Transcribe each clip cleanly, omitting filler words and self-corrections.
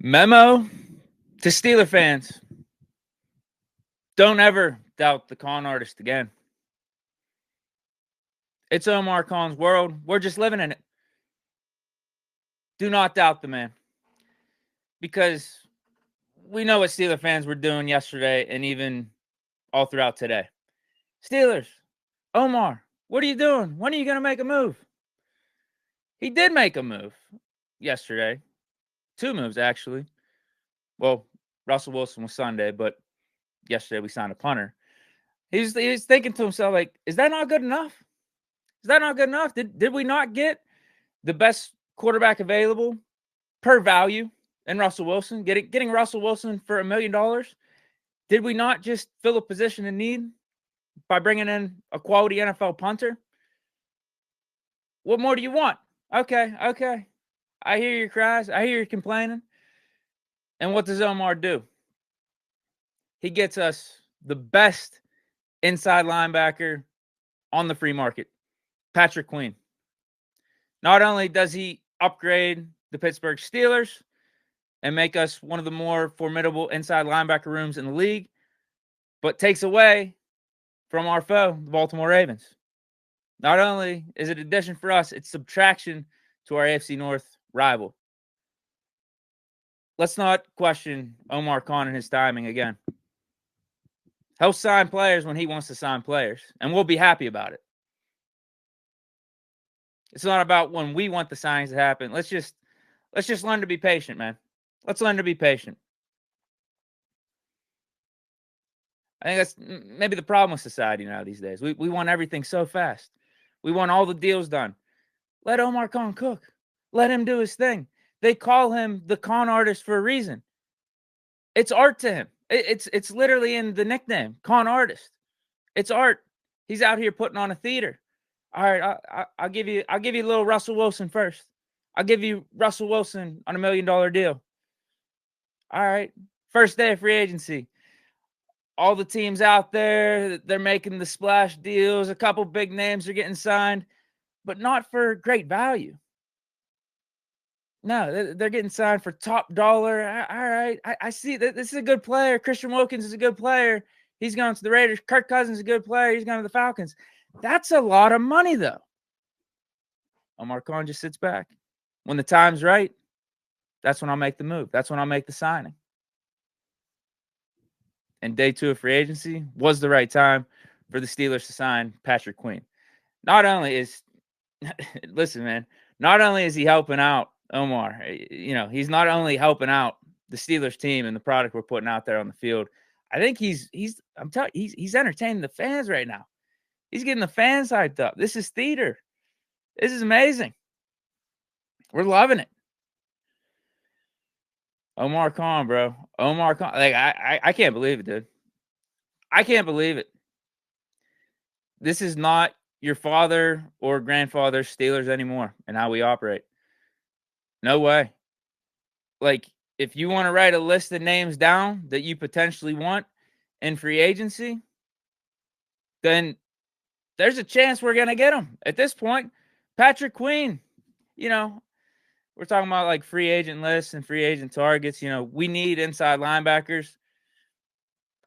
Memo to Steeler fans. Don't ever doubt the con artist again. It's Omar Khan's world. We're just living in it. Do not doubt the man. Because we know what Steeler fans were doing yesterday and even all throughout today. Steelers, Omar, what are you doing? When are you going to make a move? He did make a move yesterday. 2 moves, actually. Well, Russell Wilson was Sunday, but yesterday we signed a punter. He's thinking to himself, like, is that not good enough? Is that not good enough? Did we not get the best quarterback available per value in Russell Wilson? Getting Russell Wilson for $1 million? Did we not just fill a position in need by bringing in a quality NFL punter? What more do you want? Okay. I hear your cries. I hear you complaining. And what does Omar do? He gets us the best inside linebacker on the free market, Patrick Queen. Not only does he upgrade the Pittsburgh Steelers and make us one of the more formidable inside linebacker rooms in the league, but takes away from our foe, the Baltimore Ravens. Not only is it addition for us, it's subtraction to our AFC North rival. Let's not question Omar Khan and his timing again. He'll sign players when he wants to sign players, and we'll be happy about it. It's not about when we want the signings to happen. Let's just learn to be patient, man. Let's learn to be patient. I think that's maybe the problem with society now these days. We want everything so fast. We want all the deals done. Let Omar Khan cook. Let him do his thing. They call him the con artist for a reason. It's art to him. It's literally in the nickname, con artist. It's art. He's out here putting on a theater. All right, I'll give you a little Russell Wilson first. I'll give you Russell Wilson on $1 million deal. All right, first day of free agency. All the teams out there, they're making the splash deals. A couple big names are getting signed, but not for great value. No, they're getting signed for top dollar. All right, I see that this is a good player. Christian Wilkins is a good player. He's going to the Raiders. Kirk Cousins is a good player. He's going to the Falcons. That's a lot of money, though. Omar Khan just sits back. When the time's right, that's when I'll make the move. That's when I'll make the signing. And day 2 of free agency was the right time for the Steelers to sign Patrick Queen. Not only is, listen, man, not only is he helping out Omar, he's not only helping out the Steelers team and the product we're putting out there on the field. I think he's entertaining the fans right now. He's getting the fans hyped up. This is theater. This is amazing. We're loving it. Omar Khan, bro. Omar Khan. Like, I can't believe it, dude. I can't believe it. This is not your father or grandfather's Steelers anymore and how we operate. No way. Like, if you want to write a list of names down that you potentially want in free agency, then there's a chance we're going to get them. At this point, Patrick Queen, we're talking about like free agent lists and free agent targets. We need inside linebackers.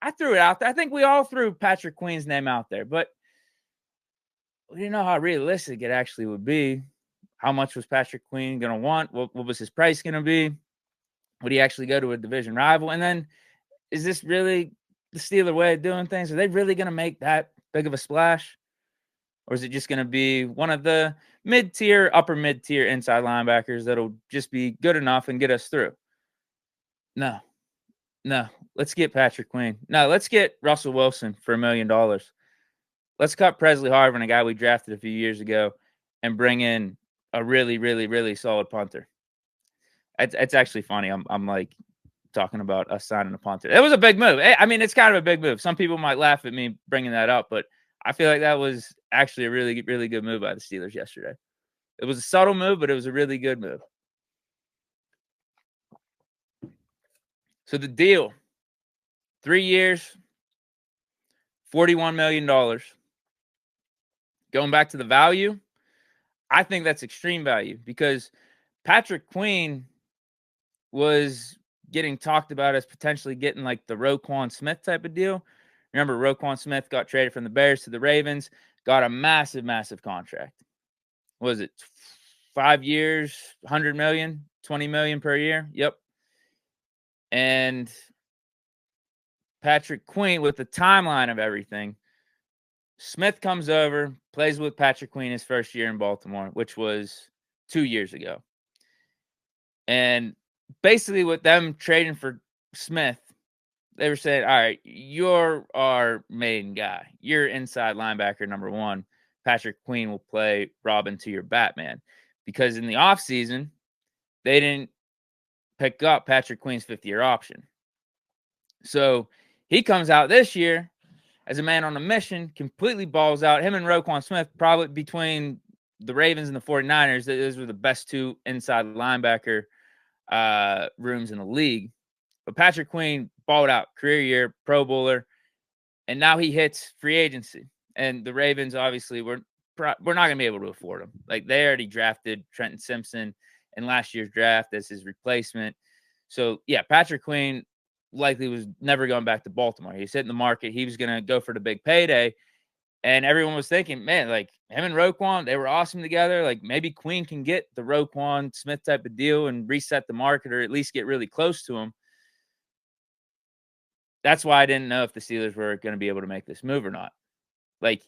I threw it out there. I think we all threw Patrick Queen's name out there, but we didn't know how realistic it actually would be. How much was Patrick Queen going to want? What was his price going to be? Would he actually go to a division rival? And then, is this really the Steeler way of doing things? Are they really going to make that big of a splash? Or is it just going to be one of the mid-tier, upper mid-tier inside linebackers that'll just be good enough and get us through? No. Let's get Patrick Queen. No, let's get Russell Wilson for $1 million. Let's cut Presley Harvin, a guy we drafted a few years ago, and bring in a really, really, really solid punter. It's actually funny. I'm like talking about us signing a punter. It was a big move. I mean, it's kind of a big move. Some people might laugh at me bringing that up, but I feel like that was actually a really, really good move by the Steelers yesterday. It was a subtle move, but it was a really good move. So the deal, 3 years, $41 million. Going back to the value, I think that's extreme value because Patrick Queen was getting talked about as potentially getting like the Roquan Smith type of deal. Remember, Roquan Smith got traded from the Bears to the Ravens, got a massive, massive contract. What was it 5 years, 100 million, 20 million per year? Yep. And Patrick Queen, with the timeline of everything, Smith comes over, plays with Patrick Queen his first year in Baltimore, which was 2 years ago. And basically with them trading for Smith, they were saying, all right, you're our main guy. You're inside linebacker number one. Patrick Queen will play Robin to your Batman. Because in the offseason, they didn't pick up Patrick Queen's fifth-year option. So he comes out this year as a man on a mission, completely balls out. Him and Roquan Smith, probably between the Ravens and the 49ers, those were the best two inside linebacker rooms in the league. But Patrick Queen balled out, career year, Pro Bowler, and now he hits free agency. And the Ravens, obviously, we're not going to be able to afford him. Like, they already drafted Trenton Simpson in last year's draft as his replacement. So, yeah, Patrick Queen likely was never going back to Baltimore. He was hitting the market. He was going to go for the big payday. And everyone was thinking, man, like, him and Roquan, they were awesome together. Like, maybe Queen can get the Roquan Smith type of deal and reset the market, or at least get really close to him. That's why I didn't know if the Steelers were going to be able to make this move or not. Like,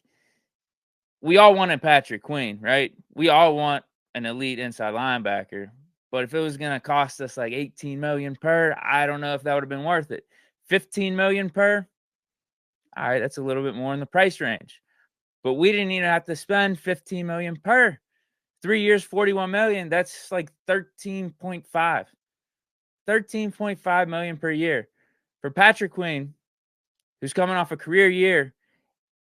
we all wanted Patrick Queen, right? We all want an elite inside linebacker. But if it was going to cost us like $18 million per, I don't know if that would have been worth it. $15 million per, all right, that's a little bit more in the price range. But we didn't even have to spend $15 million per. 3 years, $41 million. That's like 13.5 million per year for Patrick Queen, who's coming off a career year,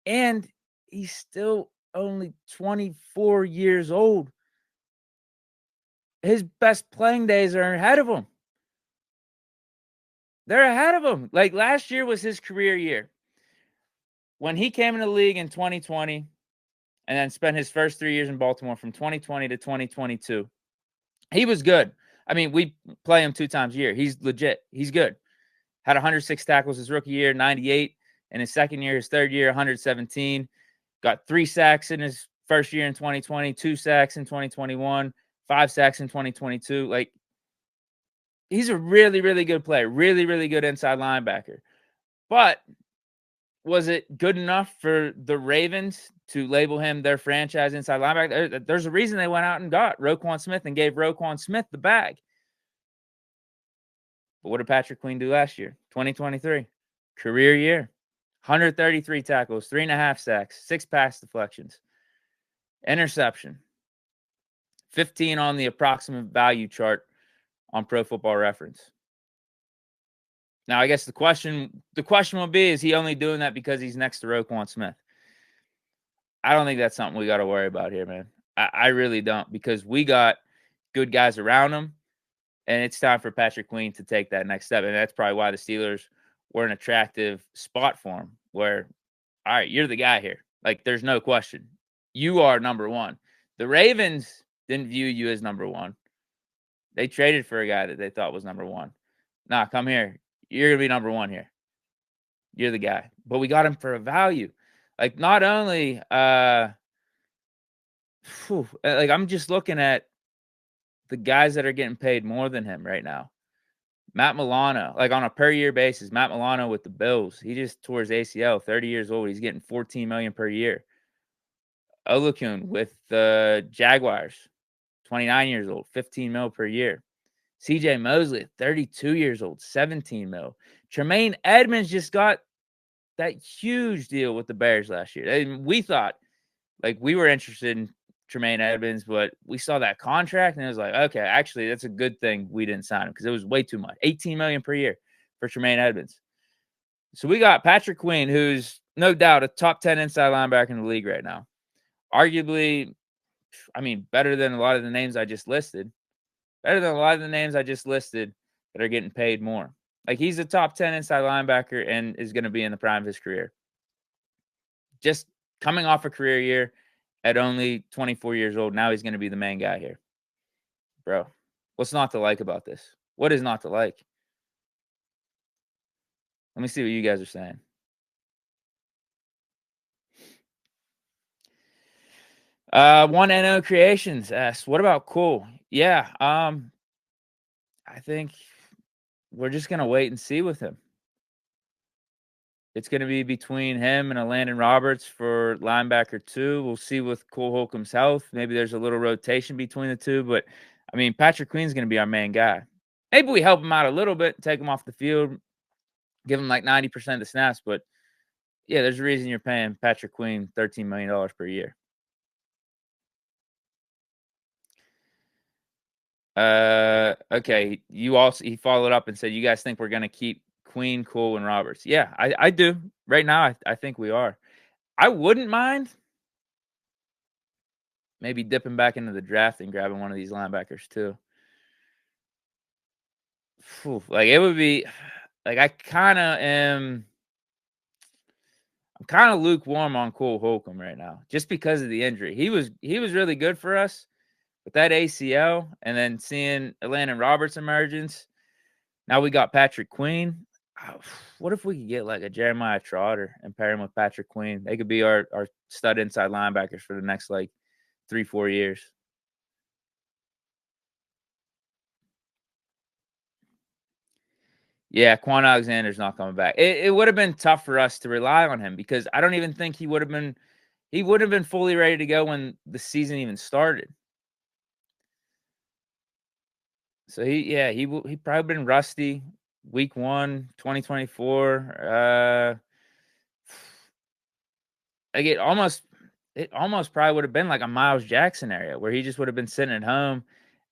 and he's still only 24 years old. His best playing days are ahead of him. They're ahead of him. Like, last year was his career year. When he came in the league in 2020 and then spent his first 3 years in Baltimore from 2020 to 2022, he was good. I mean, we play him 2 times a year. He's legit. He's good. Had 106 tackles his rookie year, 98. In his second year, his third year, 117. Got 3 sacks in his first year in 2020, 2 sacks in 2021, 5 sacks in 2022. Like, he's a really, really good player. Really, really good inside linebacker. But was it good enough for the Ravens to label him their franchise inside linebacker? There's a reason they went out and got Roquan Smith and gave Roquan Smith the bag. But what did Patrick Queen do last year? 2023. Career year. 133 tackles, 3.5 sacks, 6 pass deflections. Interception. 15 on the approximate value chart on Pro Football Reference. Now, I guess the question will be, is he only doing that because he's next to Roquan Smith? I don't think that's something we got to worry about here, man. I really don't, because we got good guys around him, and it's time for Patrick Queen to take that next step. And that's probably why the Steelers were an attractive spot for him, where, all right, you're the guy here. Like, there's no question. You are number one. The Ravens didn't view you as number one. They traded for a guy that they thought was number one. Nah, come here. You're going to be number one here. You're the guy. But we got him for a value. Like, not only, like, I'm just looking at the guys that are getting paid more than him right now. Matt Milano, like, on a per year basis, Matt Milano with the Bills, he just tore his ACL, 30 years old. He's getting $14 million per year. Olakun with the Jaguars, 29 years old, $15 million per year. CJ Mosley, 32 years old, $17 million. Tremaine Edmonds just got that huge deal with the Bears last year. And we thought, like, we were interested in Tremaine Edmonds, but we saw that contract and it was like, okay, actually, that's a good thing we didn't sign him, because it was way too much. $18 million per year for Tremaine Edmonds. So we got Patrick Queen, who's no doubt a top 10 inside linebacker in the league right now. Arguably, I mean, better than a lot of the names I just listed. Better than a lot of the names I just listed that are getting paid more. Like, he's a top 10 inside linebacker and is going to be in the prime of his career. Just coming off a career year at only 24 years old, now he's going to be the main guy here. Bro, what's not to like about this? What is not to like? Let me see what you guys are saying. One NO Creations asks, what about Cole? Yeah, I think we're just gonna wait and see with him. It's gonna be between him and a Landon Roberts for linebacker 2. We'll see with Cole Holcomb's health. Maybe there's a little rotation between the two, but I mean, Patrick Queen's gonna be our main guy. Maybe we help him out a little bit, take him off the field, give him like 90% of the snaps, but yeah, there's a reason you're paying Patrick Queen $13 million per year. Okay. He followed up and said, you guys think we're gonna keep Queen, Cole, and Roberts? Yeah, I do. Right now, I think we are. I wouldn't mind maybe dipping back into the draft and grabbing one of these linebackers too. Phew, like it would be like I'm kind of lukewarm on Cole Holcomb right now, just because of the injury. He was really good for us with that ACL, and then seeing Landon Roberts' emergence. Now we got Patrick Queen. What if we could get like a Jeremiah Trotter and pair him with Patrick Queen? They could be our stud inside linebackers for the next like 3-4 years. Yeah, Quan Alexander's not coming back. It would have been tough for us to rely on him because I don't even think he would have been fully ready to go when the season even started. So he probably been rusty week 1, 2024. Like it almost probably would have been like a Miles Jack scenario where he just would have been sitting at home,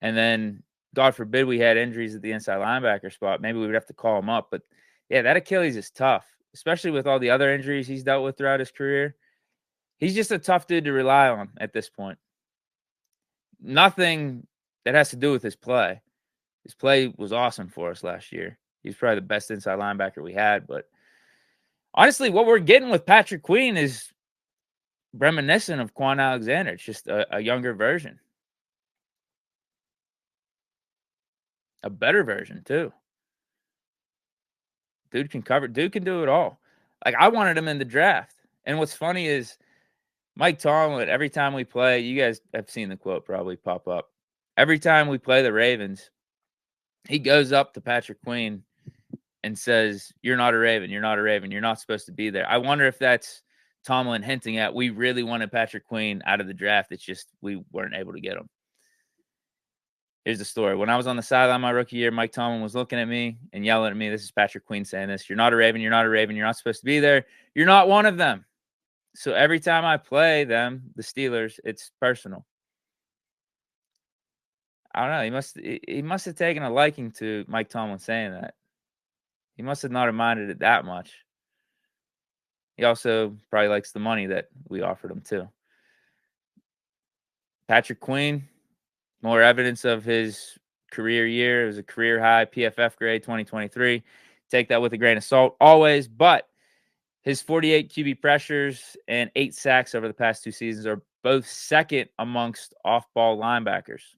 and then God forbid we had injuries at the inside linebacker spot. Maybe we would have to call him up. But yeah, that Achilles is tough, especially with all the other injuries he's dealt with throughout his career. He's just a tough dude to rely on at this point. Nothing that has to do with his play. His play was awesome for us last year. He's probably the best inside linebacker we had. But honestly, what we're getting with Patrick Queen is reminiscent of Quan Alexander. It's just a younger version. A better version, too. Dude can cover. Dude can do it all. Like, I wanted him in the draft. And what's funny is Mike Tomlin, every time we play, you guys have seen the quote probably pop up. Every time we play the Ravens, he goes up to Patrick Queen and says, "You're not a Raven. You're not a Raven. You're not supposed to be there." I wonder if that's Tomlin hinting at we really wanted Patrick Queen out of the draft. It's just we weren't able to get him. Here's the story. When I was on the sideline my rookie year, Mike Tomlin was looking at me and yelling at me. This is Patrick Queen saying this. "You're not a Raven. You're not a Raven. You're not supposed to be there. You're not one of them." So every time I play them, the Steelers, it's personal. I don't know. He must have taken a liking to Mike Tomlin saying that. He must have not minded it that much. He also probably likes the money that we offered him too. Patrick Queen, more evidence of his career year. It was a career high PFF grade 2023. Take that with a grain of salt always, but his 48 QB pressures and 8 sacks over the past 2 seasons are both second amongst off-ball linebackers.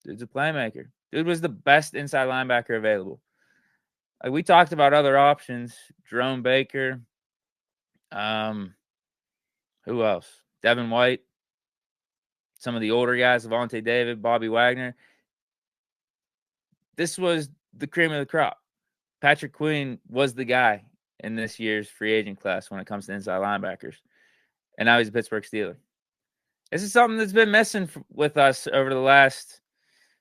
Dude's a playmaker. Dude was the best inside linebacker available. Like we talked about other options, Jerome Baker. Who else? Devin White. Some of the older guys, Avonte David, Bobby Wagner. This was the cream of the crop. Patrick Queen was the guy in this year's free agent class when it comes to inside linebackers. And now he's a Pittsburgh Steeler. This is something that's been missing with us over the last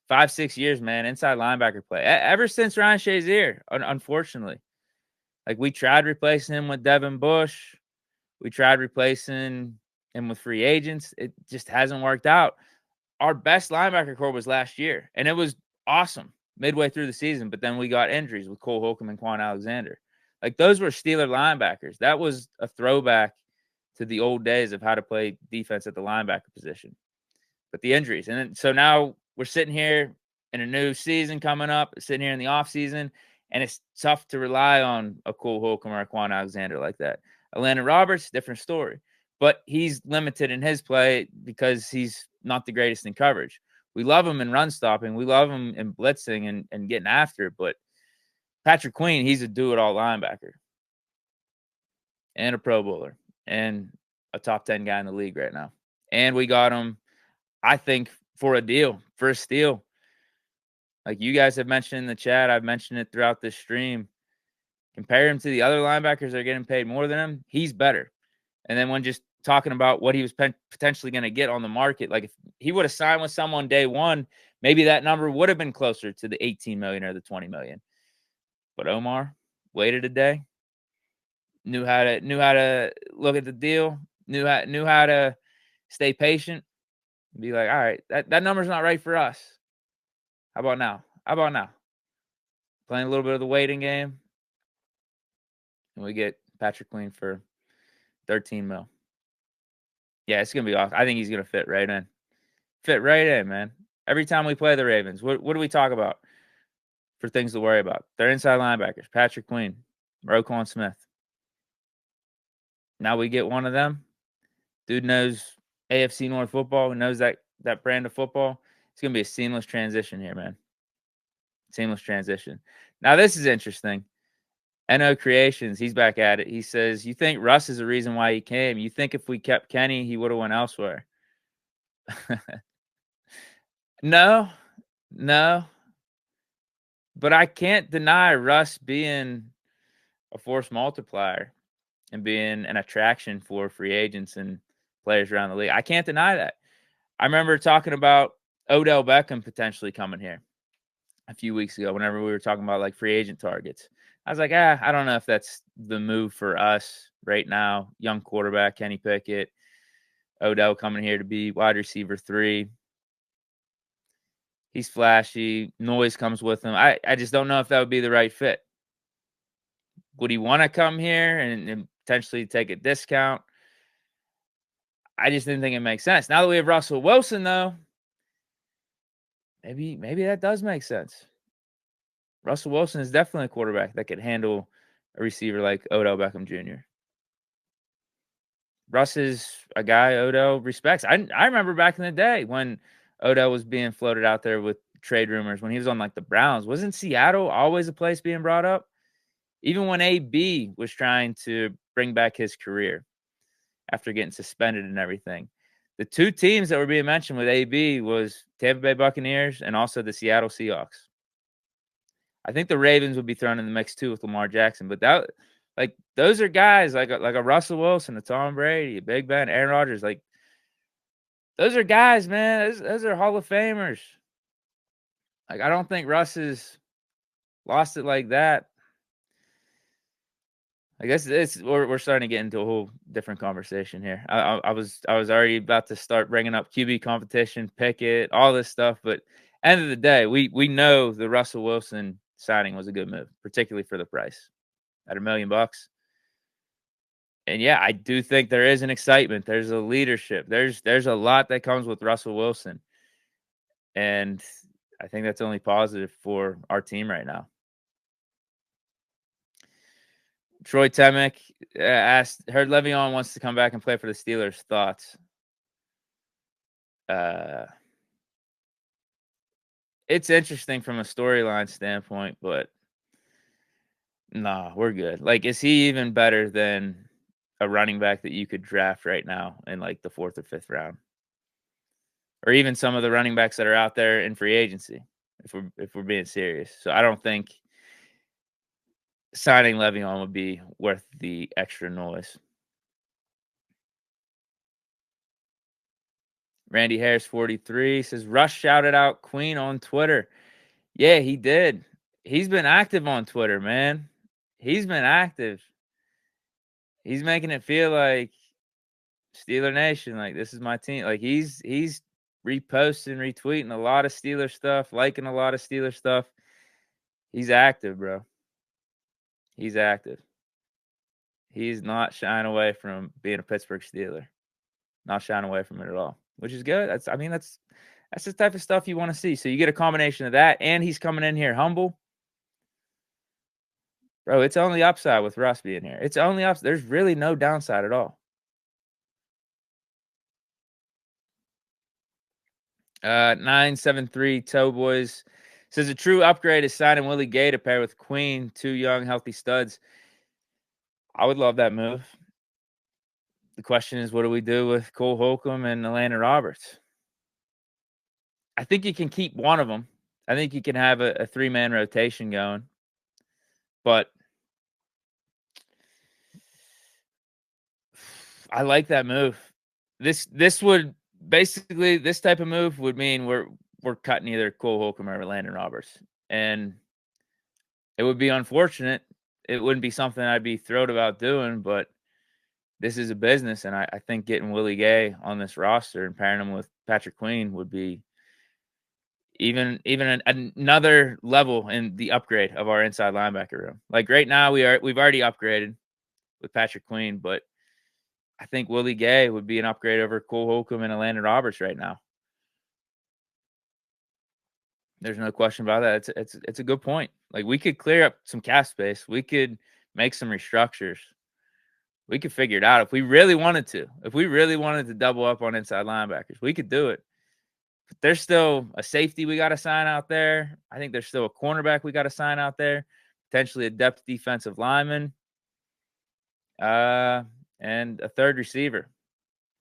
5-6 years, man. Inside linebacker play. Ever since Ryan Shazier, unfortunately. Like we tried replacing him with Devin Bush. We tried replacing him with free agents. It just hasn't worked out. Our best linebacker core was last year, and it was awesome midway through the season, but then we got injuries with Cole Holcomb and Quan Alexander. Like those were Steeler linebackers. That was a throwback to the old days of how to play defense at the linebacker position. But the injuries. And then, so now we're sitting here in a new season coming up, sitting here in the offseason, and it's tough to rely on a Cole Holcomb or a Quan Alexander like that. Landon Roberts, different story. But he's limited in his play because he's not the greatest in coverage. We love him in run stopping. We love him in blitzing and getting after it. But Patrick Queen, he's a do-it-all linebacker and a Pro Bowler and a top 10 guy in the league right now. And we got him, I think, for a deal, for a steal. Like you guys have mentioned in the chat, I've mentioned it throughout this stream. Compare him to the other linebackers that are getting paid more than him, he's better. And then when just talking about what he was potentially going to get on the market, like if he would have signed with someone day one, maybe that number would have been closer to the 18 million or the 20 million. But Omar waited a day, knew how to look at the deal, knew how to stay patient, and be like, all right, that number's not right for us. How about now? Playing a little bit of the waiting game, and we get Patrick Queen for 13 mil. Yeah, it's gonna be off. I think he's gonna fit right in. Fit right in, man. Every time we play the Ravens, what do we talk about for things to worry about? They're inside linebackers. Patrick Queen, Roquan Smith. Now we get one of them. Dude knows AFC North football, knows that brand of football. It's gonna be a seamless transition here, man. Seamless transition. Now this is interesting. NO Creations, he's back at it. He says, "You think Russ is the reason why he came? You think if we kept Kenny, he would have went elsewhere?" No. But I can't deny Russ being a force multiplier and being an attraction for free agents and players around the league. I can't deny that. I remember talking about Odell Beckham potentially coming here a few weeks ago whenever we were talking about like free agent targets. I was like, I don't know if that's the move for us right now. Young quarterback, Kenny Pickett, Odell coming here to be wide receiver 3. He's flashy. Noise comes with him. I just don't know if that would be the right fit. Would he want to come here and potentially take a discount? I just didn't think it makes sense. Now that we have Russell Wilson, though, maybe that does make sense. Russell Wilson is definitely a quarterback that could handle a receiver like Odell Beckham Jr. Russ is a guy Odell respects. I remember back in the day when Odell was being floated out there with trade rumors when he was on like the Browns. Wasn't Seattle always a place being brought up? Even when AB was trying to bring back his career after getting suspended and everything. The two teams that were being mentioned with AB was Tampa Bay Buccaneers and also the Seattle Seahawks. I think the Ravens would be thrown in the mix too with Lamar Jackson, but that, like, those are guys like a Russell Wilson, a Tom Brady, a Big Ben, Aaron Rodgers. Like, those are guys, man. Those are Hall of Famers. Like, I don't think Russ has lost it like that. I guess we're starting to get into a whole different conversation here. I was already about to start bringing up QB competition, Pickett, all this stuff, but end of the day, we know the Russell Wilson signing was a good move, particularly for the price at $1 million. And yeah, I do think there is an excitement. There's a leadership. There's a lot that comes with Russell Wilson, and I think that's only positive for our team right now. Troy Temick asked, heard Le'Veon wants to come back and play for the Steelers. Thoughts? It's interesting from a storyline standpoint, but nah, we're good. Like, is he even better than a running back that you could draft right now in like the 4th or 5th round? Or even some of the running backs that are out there in free agency, if we're being serious. So I don't think signing Le'Veon would be worth the extra noise. Randy Harris 43 says Rush shouted out Queen on Twitter. Yeah, he did. He's been active on Twitter, man. He's been active. He's making it feel like Steeler Nation, like this is my team. Like he's reposting, retweeting a lot of Steeler stuff, liking a lot of Steeler stuff. He's active, bro. He's active. He's not shying away from being a Pittsburgh Steeler. Not shying away from it at all, which is good. That's the type of stuff you want to see. So you get a combination of that, and he's coming in here humble. Bro, it's only upside with Russ being here. It's only upside. There's really no downside at all. 973 Toe Boys Says a true upgrade is signing Willie Gay to pair with Queen, 2 young, healthy studs. I would love that move. The question is, what do we do with Cole Holcomb and Atlanta Roberts? I think you can keep one of them. I think you can have a 3-man rotation going. But I like that move. This would basically, this type of move would mean we're cutting either Cole Holcomb or Landon Roberts, and it would be unfortunate. It wouldn't be something I'd be thrilled about doing, but this is a business, and I think getting Willie Gay on this roster and pairing him with Patrick Queen would be even another level in the upgrade of our inside linebacker room. Like right now, we've already upgraded with Patrick Queen, but I think Willie Gay would be an upgrade over Cole Holcomb and Landon Roberts right now. There's no question about that. It's a good point. Like, we could clear up some cap space. We could make some restructures. We could figure it out if we really wanted to. If we really wanted to double up on inside linebackers, we could do it. But there's still a safety we got to sign out there. I think there's still a cornerback we got to sign out there. Potentially a depth defensive lineman. And a third receiver,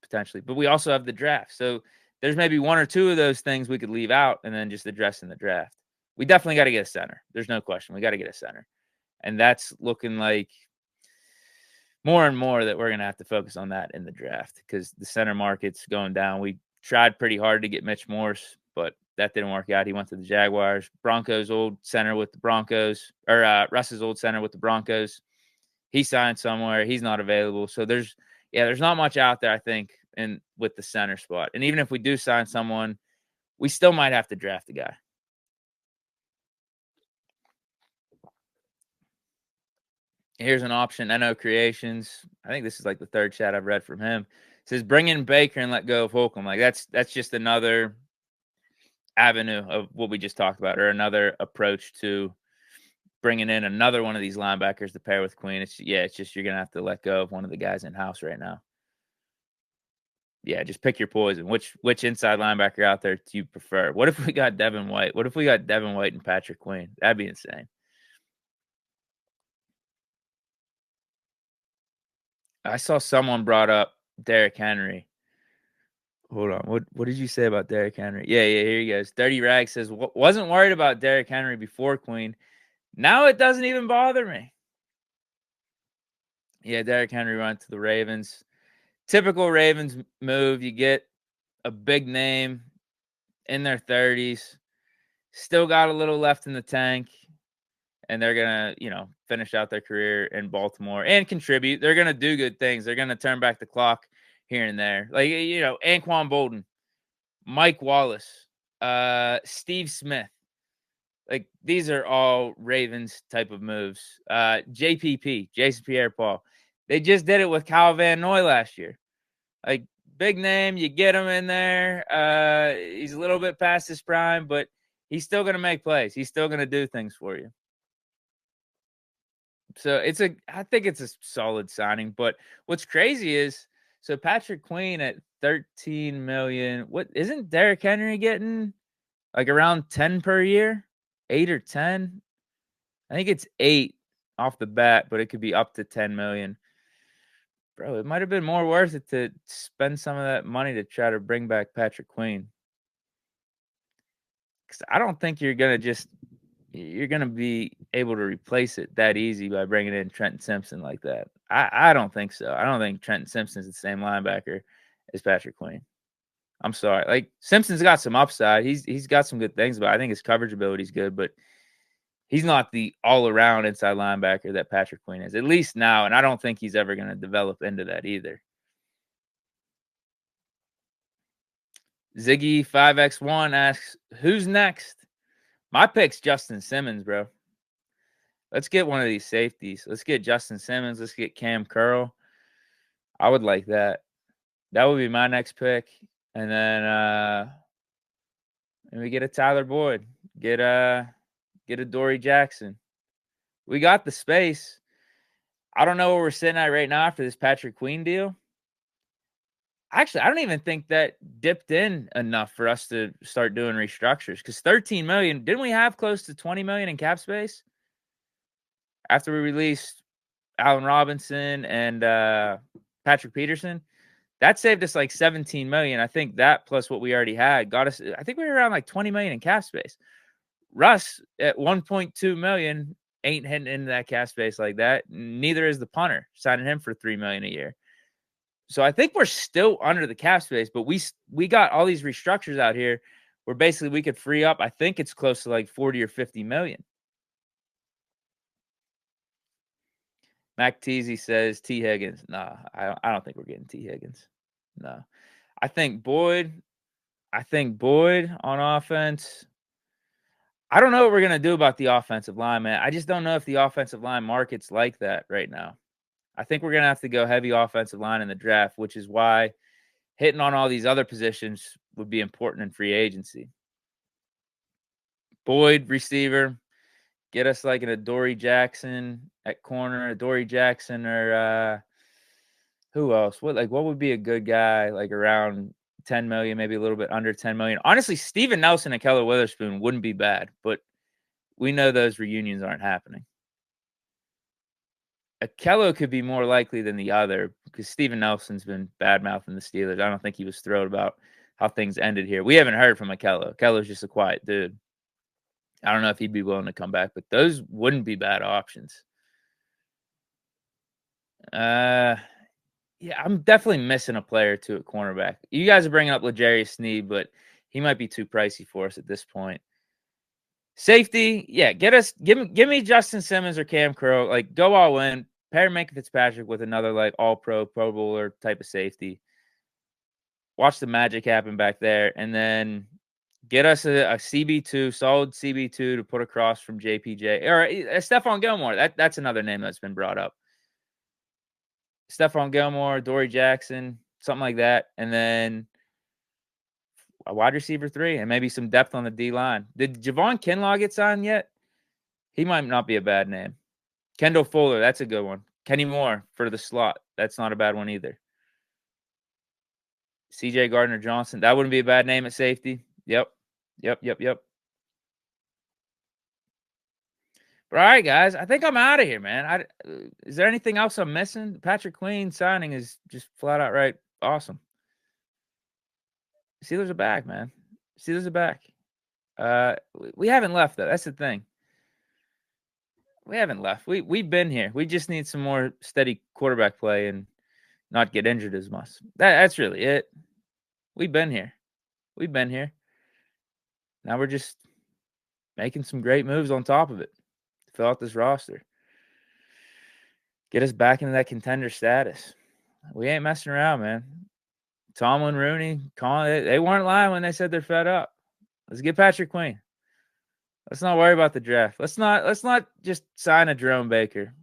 potentially. But we also have the draft. So there's maybe 1 or 2 of those things we could leave out and then just address in the draft. We definitely got to get a center. There's no question. We got to get a center. And that's looking like more and more that we're going to have to focus on that in the draft because the center market's going down. We tried pretty hard to get Mitch Morse, but that didn't work out. He went to the Jaguars. Broncos' old center with the Broncos, or Russ's old center with the Broncos. He signed somewhere. He's not available. So there's not much out there, I think, with the center spot. And even if we do sign someone, we still might have to draft a guy. Here's an option. NO Creations. I think this is like the 3rd chat I've read from him. It says bring in Baker and let go of Holcomb. Like that's just another avenue of what we just talked about, or another approach to bringing in another one of these linebackers to pair with Queen. It's just you're gonna have to let go of one of the guys in house right now. Yeah, just pick your poison. Which inside linebacker out there do you prefer? What if we got Devin White? What if we got Devin White and Patrick Queen? That'd be insane. I saw someone brought up Derrick Henry. Hold on. What did you say about Derrick Henry? Yeah, here he goes. Dirty Rag says, wasn't worried about Derrick Henry before Queen. Now it doesn't even bother me. Yeah, Derrick Henry went to the Ravens. Typical Ravens move. You get a big name in their 30s, still got a little left in the tank, and they're going to, finish out their career in Baltimore and contribute. They're going to do good things. They're going to turn back the clock here and there. Like, Anquan Bolden, Mike Wallace, Steve Smith. Like, these are all Ravens type of moves. JPP, Jason Pierre-Paul. They just did it with Kyle Van Noy last year. Like, big name, you get him in there. He's a little bit past his prime, but he's still going to make plays. He's still going to do things for you. So I think it's a solid signing. But what's crazy is, so Patrick Queen at $13 million. What isn't Derrick Henry getting? Like around 10 per year, 8 or 10. I think it's 8 off the bat, but it could be up to 10 million. Bro, it might have been more worth it to spend some of that money to try to bring back Patrick Queen. Because I don't think you're going to be able to replace it that easy by bringing in Trenton Simpson like that. I don't think so. I don't think Trenton Simpson's the same linebacker as Patrick Queen. I'm sorry. Like, Simpson's got some upside. He's got some good things, but I think his coverage ability is good, but he's not the all-around inside linebacker that Patrick Queen is, at least now, and I don't think he's ever going to develop into that either. Ziggy5x1 asks, who's next? My pick's Justin Simmons, bro. Let's get one of these safeties. Let's get Justin Simmons. Let's get Cam Curl. I would like that. That would be my next pick. And then we get a Tyler Boyd. Get a Dory Jackson. We got the space. I don't know where we're sitting at right now after this Patrick Queen deal. Actually, I don't even think that dipped in enough for us to start doing restructures, because 13 million, didn't we have close to 20 million in cap space after we released Allen Robinson and Patrick Peterson? That saved us like 17 million. I think that plus what we already had got us, I think we were around like 20 million in cap space. Russ at 1.2 million ain't hitting into that cap space like that. Neither is the punter, signing him for 3 million a year. So I think we're still under the cap space, but we got all these restructures out here where basically we could free up. I think it's close to like 40 or 50 million. Mac Teasy says T. Higgins. Nah, I don't think we're getting T. Higgins. No. I think Boyd on offense. I don't know what we're going to do about the offensive line, man. I just don't know if the offensive line market's like that right now. I think we're going to have to go heavy offensive line in the draft, which is why hitting on all these other positions would be important in free agency. Boyd, receiver. Get us like an Adoree Jackson at corner, Adoree Jackson, or who else? What would be a good guy, like around 10 million, maybe a little bit under 10 million? Honestly, Steven Nelson and Keller Witherspoon wouldn't be bad, but we know those reunions aren't happening. Akello could be more likely than the other because Steven Nelson's been bad-mouthing the Steelers. I don't think he was thrilled about how things ended here. We haven't heard from Akello. Akello's just a quiet dude. I don't know if he'd be willing to come back, but those wouldn't be bad options. Yeah, I'm definitely missing a player or two at cornerback. You guys are bringing up L'Jarius Sneed, but he might be too pricey for us at this point. Safety, yeah, give me Justin Simmons or Cam Crow. Like, go all in. Pair Minka Fitzpatrick with another like All-Pro, Pro Bowler type of safety. Watch the magic happen back there, and then get us a CB2, solid CB2 to put across from JPJ or Stephon Gilmore. That's another name that's been brought up. Stephon Gilmore, Adoree Jackson, something like that, and then a wide receiver 3 and maybe some depth on the D line. Did Javon Kinlaw get signed yet? He might not be a bad name. Kendall Fuller, that's a good one. Kenny Moore for the slot. That's not a bad one either. CJ Gardner-Johnson, that wouldn't be a bad name at safety. Yep. But all right, guys, I think I'm out of here, man. Is there anything else I'm missing? Patrick Queen signing is just flat out right awesome. Steelers are back, man. Steelers are back. We haven't left, though. That's the thing. We haven't left. We've been here. We just need some more steady quarterback play and not get injured as much. That's really it. We've been here. Now we're just making some great moves on top of it to fill out this roster. Get us back into that contender status. We ain't messing around, man. Tomlin, Rooney, Colin, they weren't lying when they said they're fed up. Let's get Patrick Queen. Let's not worry about the draft. Let's not just sign a Jerome Baker.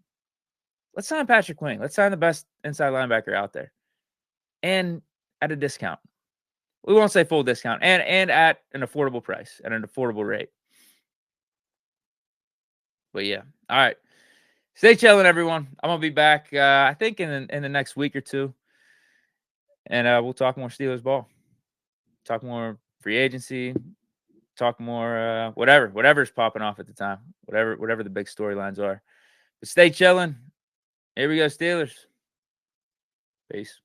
Let's sign Patrick Queen. Let's sign the best inside linebacker out there. And at a discount. We won't say full discount. And at an affordable price, at an affordable rate. But yeah. All right. Stay chilling, everyone. I'm going to be back, I think, in the next week or two. And we'll talk more Steelers ball. Talk more free agency. Talk more whatever's popping off at the time. Whatever the big storylines are. But stay chilling. Here we go, Steelers. Peace.